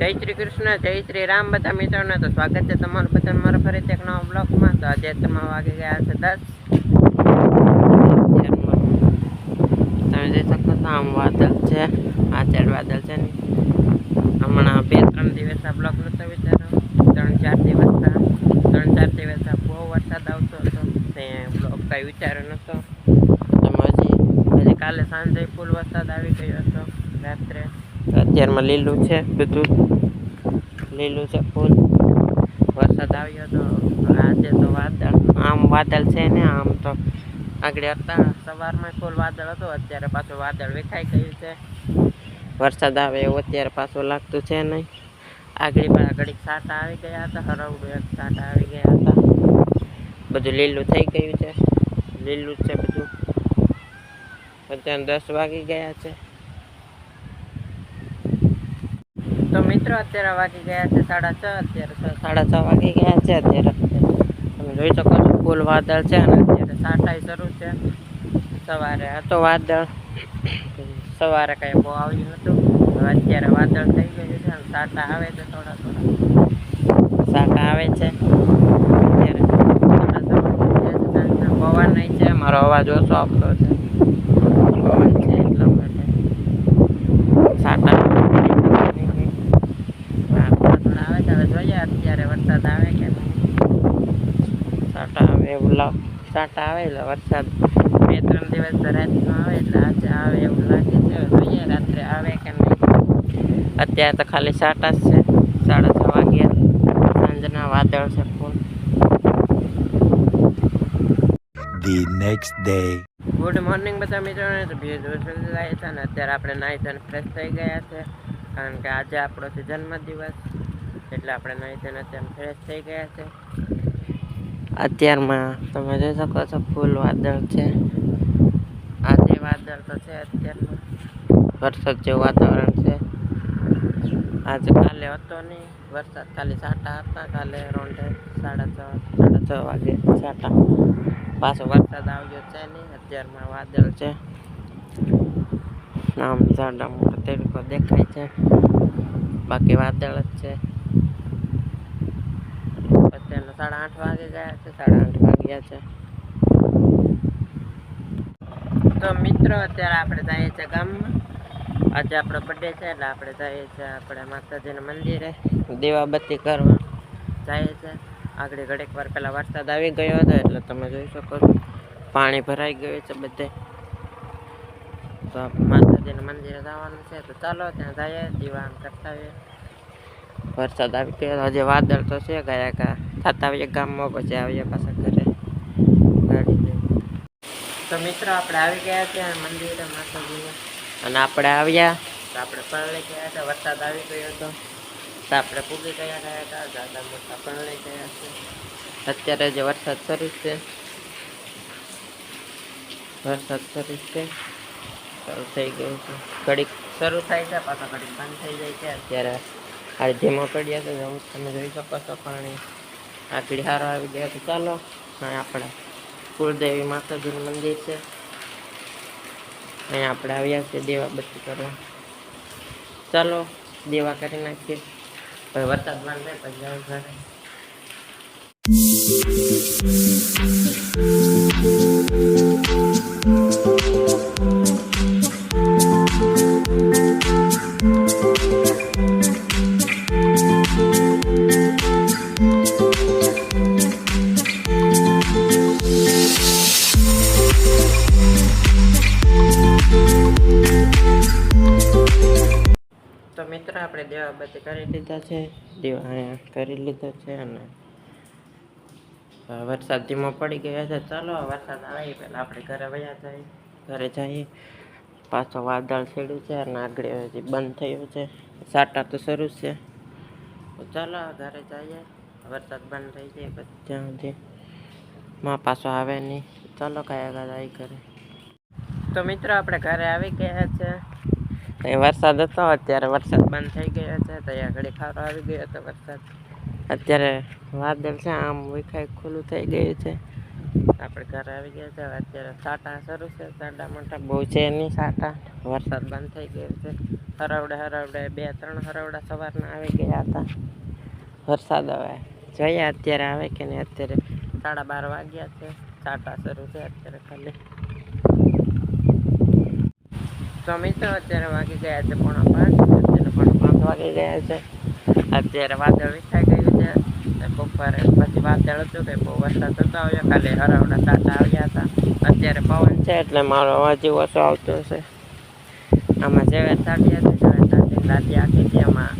જય શ્રી કૃષ્ણ, જય શ્રી રામ બધા મિત્રોને. તો સ્વાગત છે તમારું બધા મારા ફરીથી એક નવા બ્લોગમાં. તો આજે તમે વાગી ગયા છે 10. તમે જોઈ શકો છો આમ વાદળ છે, આચળ વાદળ છે ને. હમણાં 2-3 દિવસ આ બ્લોગ નતો વિચારો, 3-4 દિવસ બહુ વરસાદ આવતો હતો તે બ્લોગ કાંઈ વિચાર્યો નતો. તમે હજી કાલે સાંજે ફૂલ વરસાદ આવી ગયો હતો રાત્રે. અત્યારમાં લીલું છે, બધું લીલું છે ફૂલ. વરસાદ આવ્યો તો આજે તો વાદળ છે ને. આમ તો આગળ હતા સવારમાં ફૂલ વાદળ હતો, અત્યારે પાછું વાદળ વિખાઈ ગયું છે. વરસાદ આવે એવું અત્યારે પાછું લાગતું છે નહીં. આગળ ઘડીક સાટા આવી ગયા હતા, હરવડું એક સાટા આવી ગયા હતા. બધું લીલું થઈ ગયું છે, લીલું જ છે બધું. અત્યારે 10 વાગી ગયા છે. તો મિત્રો અત્યારે વાગી ગયા છે 6:30. અત્યારે 6:30 વાગી ગયા છે. અત્યારે તમે જોઈ શકો છો ફૂલ વાદળ છે અને અત્યારે સાટાઈ શરૂ છે. સવારે હતો વાદળ, સવારે કાંઈ બહુ આવ્યું નતું. અત્યારે વાદળ થઈ ગયું છે અને સાટા આવે છે, થોડા સાટા આવે છે. અત્યારે પવન નહીં છે, મારો અવાજ ઓછો આવતો છે. પવન છે એટલા માટે સાટા આવે છે. હવે જોઈએ અત્યારે વરસાદ આવે કે નહીં. સાટા આવે એવું સાટા આવે એટલે વરસાદ 2-3 દિવસ રાતનો આવે એટલે આજે આવે એવું લાગે છે. જોઈએ રાત્રે આવે કે નહીં. અત્યારે તો ખાલી સાટા જ છે. 6:30 વાગ્યા સાંજના વાદળ છે ફૂલ. The next day. Good morning બધા મિત્રોને. તો ભેજ જાય છે ને અત્યારે આપણે નાહી ધોઈને ફ્રેશ થઈ ગયા છે, કારણ કે આજે આપણો છે જન્મદિવસ. એટલે આપણે નાહી ધોઈને અત્યારે ફ્રેશ થઈ ગયા છે. અત્યારમાં તમે જોઈ શકો છો ફૂલ વાદળ છે. આજે વાદળ તો છે, અત્યારમાં વરસાદ જેવું વાતાવરણ છે. આજે કાલે હતો નહીં વરસાદ, ખાલી સાટા હતા કાલે રોંઢે 6:30 વાગે સાટા. પાછો વરસાદ આવ્યો છે નહીં. અત્યારમાં વાદળ છે, આમ ઝાડા મોટા તડકો દેખાય છે, બાકી વાદળ જ છે. અત્યારના 8:30 વાગે ગયા છે, 8:30 વાગ્યા છે. તો મિત્રો અત્યારે આપણે જઈએ છીએ ગામમાં. આજે આપણો બર્થડે છે એટલે આપણે જઈએ છીએ આપણે માતાજીના મંદિરે દીવાબત્તી કરવા જઈએ છીએ. આગળ ઘડીક વાર પહેલાં વરસાદ આવી ગયો હતો એટલે તમે જોઈ શકો છો પાણી ભરાઈ ગયું છે બધે. તો માતાજીના મંદિરે જવાનું છે, તો ચાલો ત્યાં જઈએ, દીવા કરતા આવીએ. વરસાદ આવી ગયો, હજી વાદળ તો છે. ગયા થતા આવીએ ગામમાં, પછી આવીએ પાછા ઘરે ગાડી. તો મિત્રો આપણે આવી ગયા ત્યાં મંદિરે માતાજીને, અને આપણે આવ્યા તો આપણે પલળી ગયા હતા. વરસાદ આવી ગયો હતો તો આપણે પૂગી ગયા હતા. દાદા મોટા પલળી ગયા છે. અત્યારે જે વરસાદ શરૂ છે, વરસાદ શરૂ છે, શરૂ થઈ ગયું છે. ઘડીક શરૂ થાય છે, પાછા ઘડીક બંધ થઈ જાય છે. અત્યારે આ ધીમો પડ્યા છે, તમે જોઈ શકો છો પાણી આગળ હારો આવી ગયા. તો ચાલો આપણે કુળદેવી માતાજીનું મંદિર છે, અહીંયા આપણે આવ્યા છીએ દીવાબત્તી કરવા. ચાલો દીવા કરી નાખીએ, પછી વરસાદ બંધ થાય પછી જાવ ઘરે. તો મિત્રો આપણે દીવાબત્તી કરી લીધા છે, દીવા અહીંયા કરી લીધા છે, અને વરસાદ ધીમો પડી ગયો છે. ચાલો વરસાદ આવે પહેલાં આપણે ઘરે જઈએ. પાછો વાદળ છેડ્યું છે અને આગળ હજી બંધ થયું છે, સાટા તો શરૂ છે. તો ચાલો ઘરે જઈએ, વરસાદ બંધ થઈ જાય પછી ત્યાં સુધી પાછો આવે નહીં. ચાલો કયા જાય ઘરે. તો મિત્રો આપણે ઘરે આવી ગયા છે. અહીં વરસાદ હતો, અત્યારે વરસાદ બંધ થઈ ગયો છે. તો અહીંયા ઘડી ખારો આવી ગયો હતો વરસાદ. અત્યારે વાદળ છે, આમ વિખાય ખુલ્લું થઈ ગયું છે. આપણે ઘરે આવી ગયા છે. અત્યારે સાટા શરૂ છે, સાટા મોટા બહુ છે નહીં સાટા. વરસાદ બંધ થઈ ગયો છે. હરવડે 2-3 હરવડા સવારના આવી ગયા હતા. વરસાદ હવે જોઈએ અત્યારે આવે કે નહીં. અત્યારે 12:30 વાગ્યા છે. સાટા શરૂ છે અત્યારે ખાલી. તો મિત્રો અત્યારે વાગી ગયા છે 4:30. અત્યારે 5:30 વાગી ગયા છે. અત્યારે વાદળ વિખાઈ ગયું છે. બપોરે પછી વાદળ હતું કે બહુ વરસાદ થતો આવ્યો. ખાલી હરવડા સાટા આવ્યા હતા. અત્યારે પવન છે એટલે મારો અવાજ ઓછો આવતો હશે. આમાં જેવેર સાટી હતી, જેવેર સાટી દાદી આખી હતી. આમાં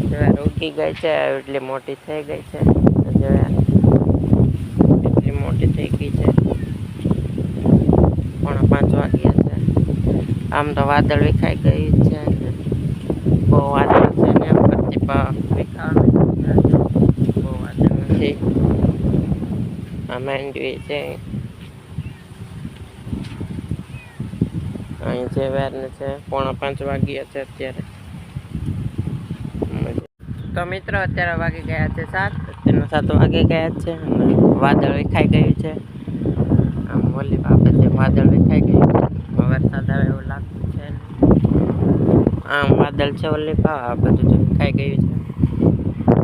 જેવેર ઉગી ગઈ છે, એટલી મોટી થઈ ગઈ છે. જેવેર એટલી મોટી થઈ ગઈ છે. 4:30 વાગ્યા છે. આમ તો વાદળ વિખાઈ ગયું છે. બહુ વાદળ છે ને એમ પરથી વિખાવાનું બહુ વાદળ નથી. આ માંડવી છે. અહીં જેવેર ને છે. 4:30 વાગ્યા છે અત્યારે. તો મિત્રો અત્યારે વાગી ગયા છે 7. અત્યારના 7 વાગી ગયા છે અને વાદળ વિખાઈ ગયું છે. આમ ઓલી બાબતે વાદળ વિખાઈ ગયું છે. વરસાદ આવે એવું લાગતું છે. આમ વાદળ છે ઓલી આ બધું તો વિખાઈ ગયું છે.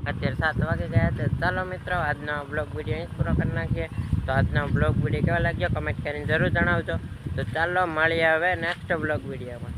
અત્યારે 7 વાગી ગયા છે. ચાલો મિત્રો આજનો બ્લોગ વિડીયો અહીં પૂરો કરી નાખીએ. તો આજનો બ્લોગ વિડીયો કેવો લાગ્યો કમેન્ટ કરીને જરૂર જણાવજો. તો ચાલો મળીએ હવે નેક્સ્ટ બ્લોગ વિડીયોમાં.